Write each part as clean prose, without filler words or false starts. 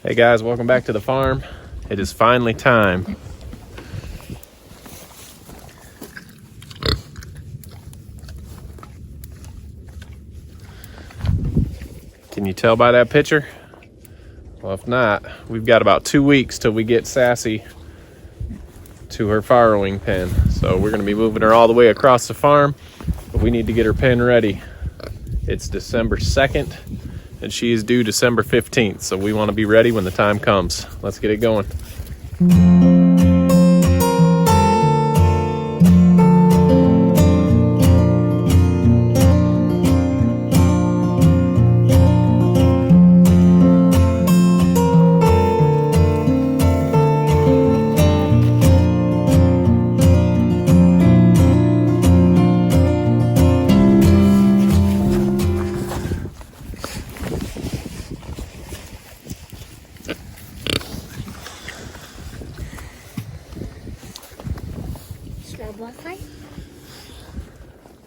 Hey guys, welcome back to the farm. It is finally time. Can you tell by that picture? Well, if not, we've got about 2 weeks till we get Sassy to her farrowing pen. So we're gonna be moving her all the way across the farm, but we need to get her pen ready. It's December 2nd and she is due December 15th. So we wanna be ready when the time comes. Let's get it going.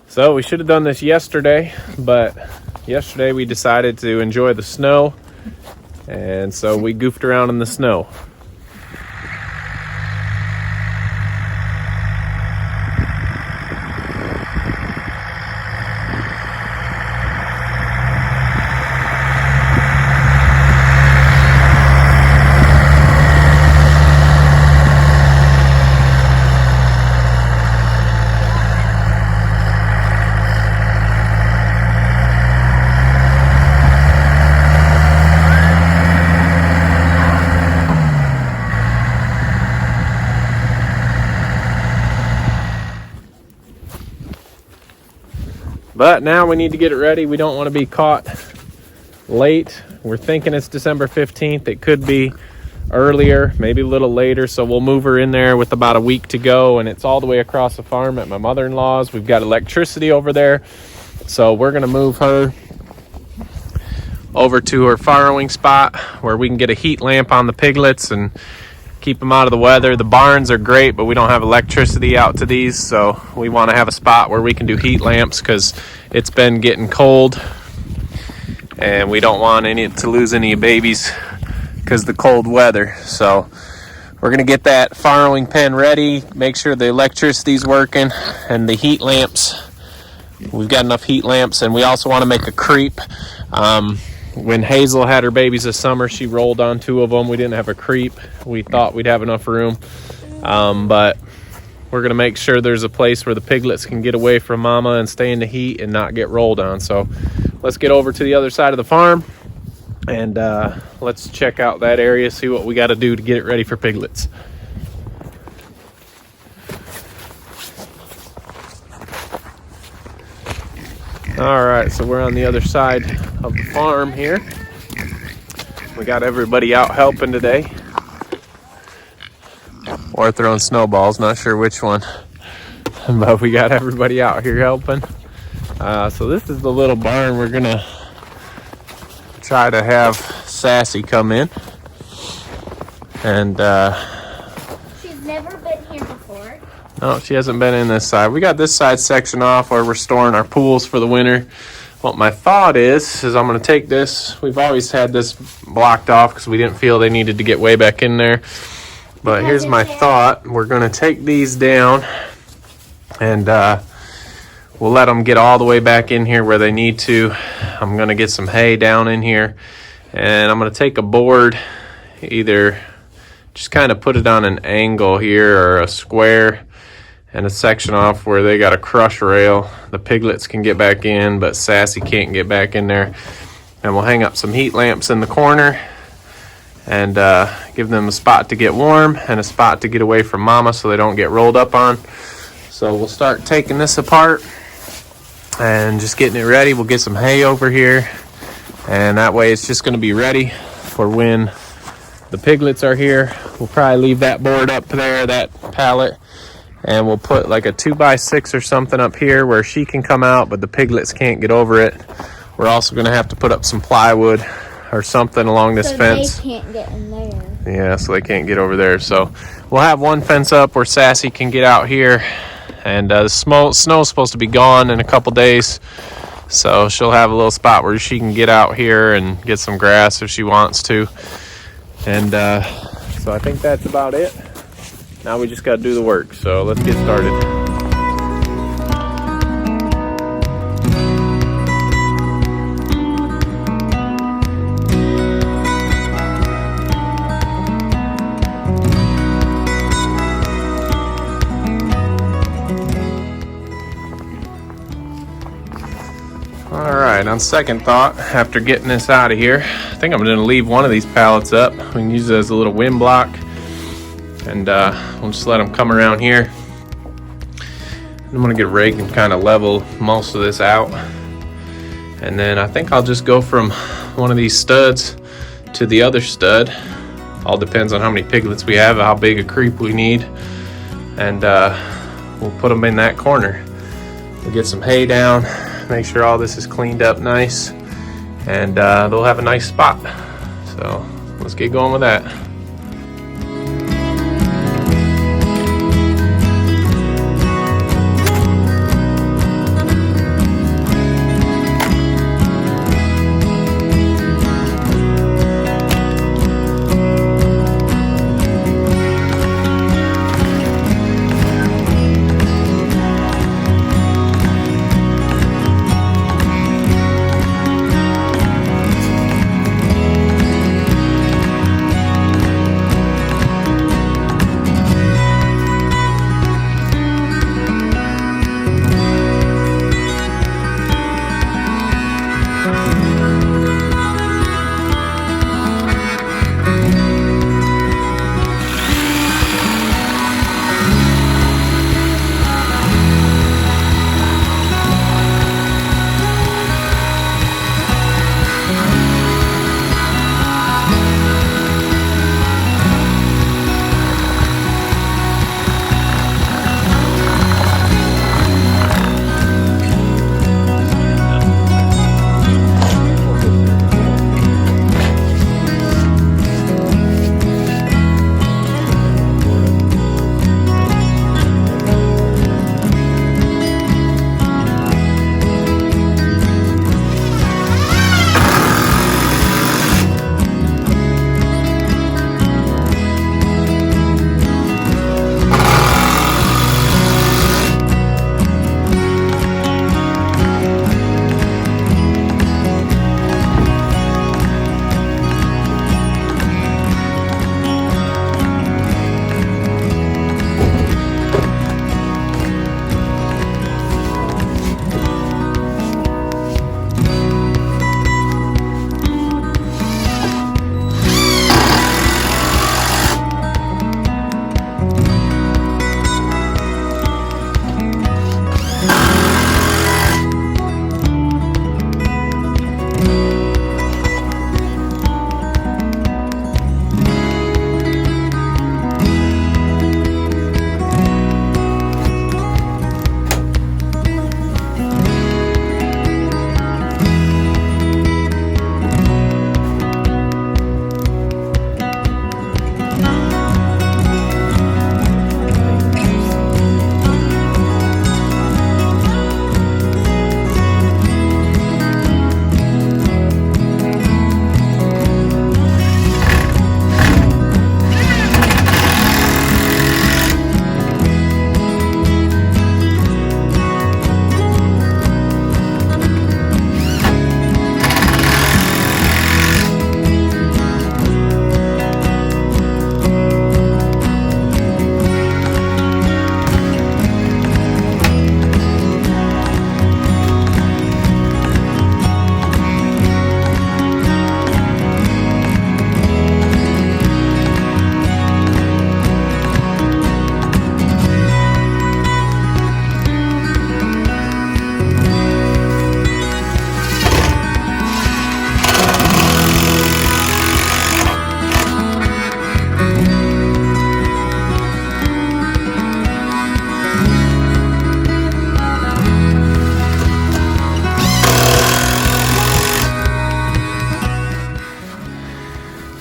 So we should have done this yesterday, but yesterday we decided to enjoy the snow, and so we goofed around in the snow. But now we need to get it ready. We don't want to be caught late. We're thinking it's December 15th. It could be earlier, maybe a little later. So we'll move her in there with about a week to go. And it's all the way across the farm at my mother-in-law's. We've got electricity over there. So we're going to move her over to her farrowing spot where we can get a heat lamp on the piglets and keep them out of the weather. The barns are great, but we don't have electricity out to these, so we want to have a spot where we can do heat lamps because it's been getting cold and we don't want to lose any babies because of the cold weather. So we're going to get that farrowing pen ready, make sure the electricity's working and the heat lamps. We've got enough heat lamps, and we also want to make a creep. When Hazel had her babies this summer, she rolled on 2 of them. We didn't have a creep. We thought we'd have enough room, but we're going to make sure there's a place where the piglets can get away from mama and stay in the heat and not get rolled on. So let's get over to the other side of the farm and let's check out that area, see what we got to do to get it ready for piglets. All right, so we're on the other side of the farm here. We got everybody out helping today. Or throwing snowballs, not sure which one. But we got everybody out here helping. So this is the little barn we're gonna try to have Sassy come in. And she's never been here before. no, she hasn't been in this side. We got this side section off where we're storing our pools for the winter. What my thought is I'm going to take this. We've always had this blocked off because we didn't feel they needed to get way back in there. But here's my thought. We're going to take these down and we'll let them get all the way back in here where they need to. I'm going to get some hay down in here, and I'm going to take a board, either just kind of put it on an angle here or a square, and a section off where they got a crush rail. The piglets can get back in, but Sassy can't get back in there. And we'll hang up some heat lamps in the corner and give them a spot to get warm and a spot to get away from mama so they don't get rolled up on. So we'll start taking this apart and just getting it ready. We'll get some hay over here, and that way it's just going to be ready for when the piglets are here. We'll probably leave that board up there, that pallet, and we'll put like a 2x6 or something up here where she can come out, but the piglets can't get over it. We're also going to have to put up some plywood or something along this fence. So they can't get in there. Yeah, so they can't get over there. So we'll have one fence up where Sassy can get out here, and the snow's supposed to be gone in a couple days. So she'll have a little spot where she can get out here and get some grass if she wants to. And so I think that's about it. Now we just got to do the work. So let's get started. All right, on second thought, after getting this out of here, I think I'm going to leave one of these pallets up. We can use it as a little wind block, and we'll just let them come around here. I'm going to get a rake and kind of level most of this out, and then I think I'll just go from one of these studs to the other stud. All depends on how many piglets we have, how big a creep we need, and we'll put them in that corner. We'll get some hay down, make sure all this is cleaned up nice, and they'll have a nice spot. So let's get going with that.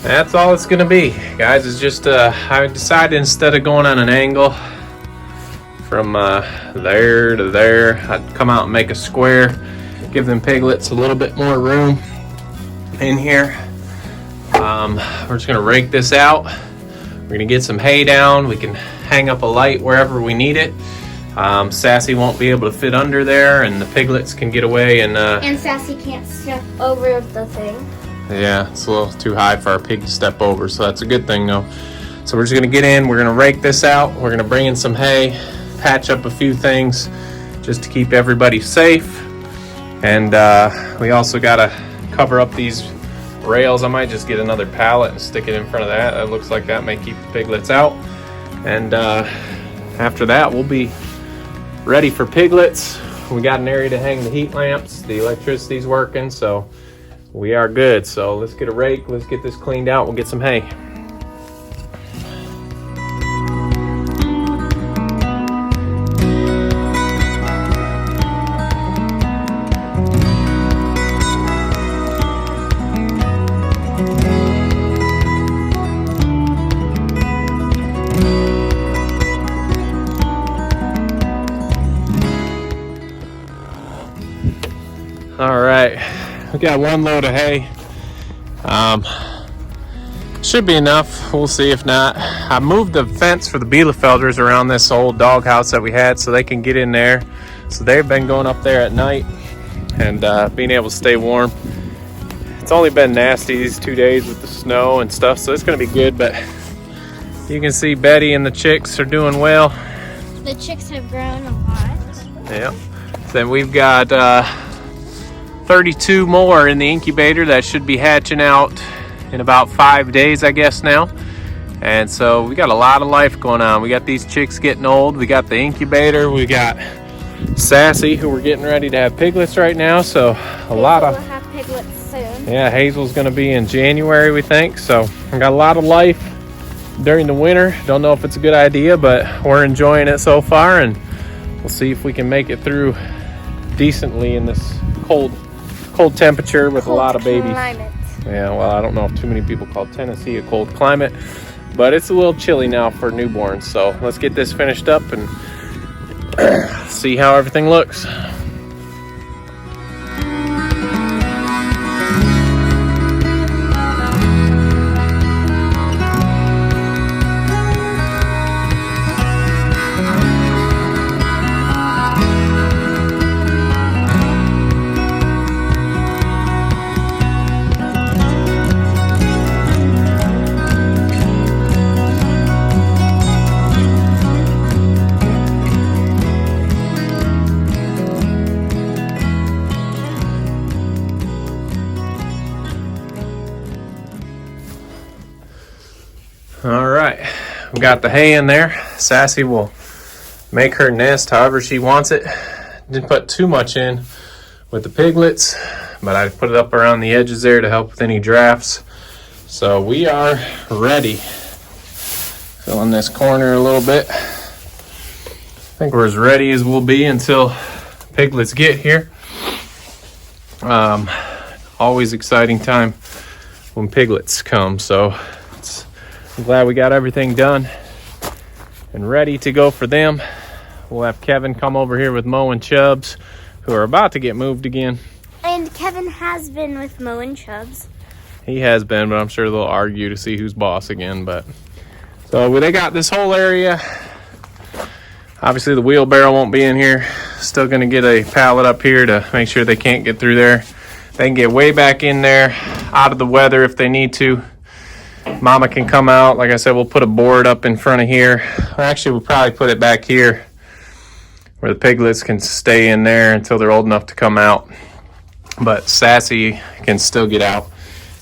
That's all it's gonna be, guys. It's just I decided instead of going on an angle from there to there, I'd come out and make a square, give them piglets a little bit more room in here, We're just gonna rake this out. We're gonna get some hay down. We can hang up a light wherever we need it. Sassy won't be able to fit under there, and the piglets can get away. And Sassy can't step over the thing. Yeah, it's a little too high for our pig to step over, so that's a good thing though. So we're just gonna get in, we're gonna rake this out, we're gonna bring in some hay, patch up a few things just to keep everybody safe. And we also gotta cover up these rails. I might just get another pallet and stick it in front of that. It looks like that may keep the piglets out. And after that, we'll be ready for piglets. We got an area to hang the heat lamps, the electricity's working, so we are good. So let's get a rake, let's get this cleaned out, we'll get some hay. All right, we got one load of hay. Should be enough. We'll see if not. I moved the fence for the Bielefelders around this old doghouse that we had so they can get in there. So they've been going up there at night and being able to stay warm. It's only been nasty these 2 days with the snow and stuff, so it's gonna be good. But you can see Betty and the chicks are doing well. The chicks have grown a lot. Yeah. Then we've got 32 more in the incubator that should be hatching out in about 5 days, I guess now. And so we got a lot of life going on. We got these chicks getting old. We got the incubator. We got Sassy, who we're getting ready to have piglets right now. So a lot of... We'll have piglets soon. Yeah, Hazel's going to be in January, we think. So we got a lot of life during the winter. Don't know if it's a good idea, but we're enjoying it so far. And we'll see if we can make it through decently in this cold temperature with a lot of babies. Climate. Yeah, well, I don't know if too many people call Tennessee a cold climate, but it's a little chilly now for newborns. So let's get this finished up and see how everything looks. All right, we got the hay in there. Sassy will make her nest however she wants it. Didn't put too much in with the piglets, but I put it up around the edges there to help with any drafts. So we are ready. Fill in this corner a little bit. I think we're as ready as we'll be until piglets get here. Always exciting time when piglets come. So I'm glad we got everything done and ready to go for them. We'll have Kevin come over here with Mo and Chubbs, who are about to get moved again. And Kevin has been with Mo and Chubbs. He has been, but I'm sure they'll argue to see who's boss again. But so they got this whole area. Obviously the wheelbarrow won't be in here. Still gonna get a pallet up here to make sure they can't get through there. They can get way back in there, out of the weather if they need to. Mama can come out. Like I said, we'll put a board up in front of here. Or actually, we'll probably put it back here where the piglets can stay in there until they're old enough to come out. But Sassy can still get out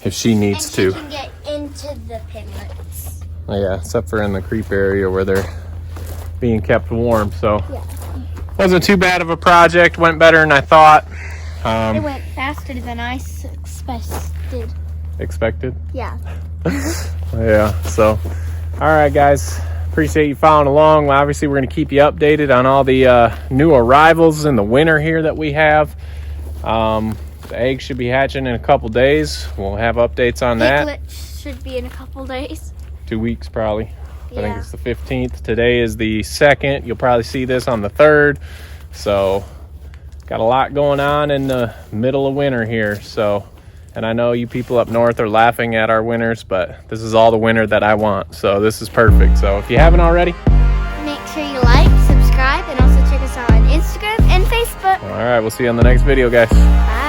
if she needs to. And she can get into the piglets. Yeah, except for in the creep area where they're being kept warm. So Yeah. wasn't too bad of a project. Went better than I thought. It went faster than I expected. Expected? Yeah. Yeah, so all right guys, appreciate you following along. Well, obviously we're going to keep you updated on all the new arrivals in the winter here that we have. The eggs should be hatching in a couple days. We'll have updates on that. Piglets should be in a couple days. 2 weeks probably. I think Yeah. it's the 15th. Today is the 2nd. You'll probably see this on the 3rd. So got a lot going on in the middle of winter here. So And I know you people up north are laughing at our winters, but this is all the winter that I want. So this is perfect. So if you haven't already, Make sure you like, subscribe, and also check us out on Instagram and Facebook. all right, we'll see you on the next video, guys. Bye.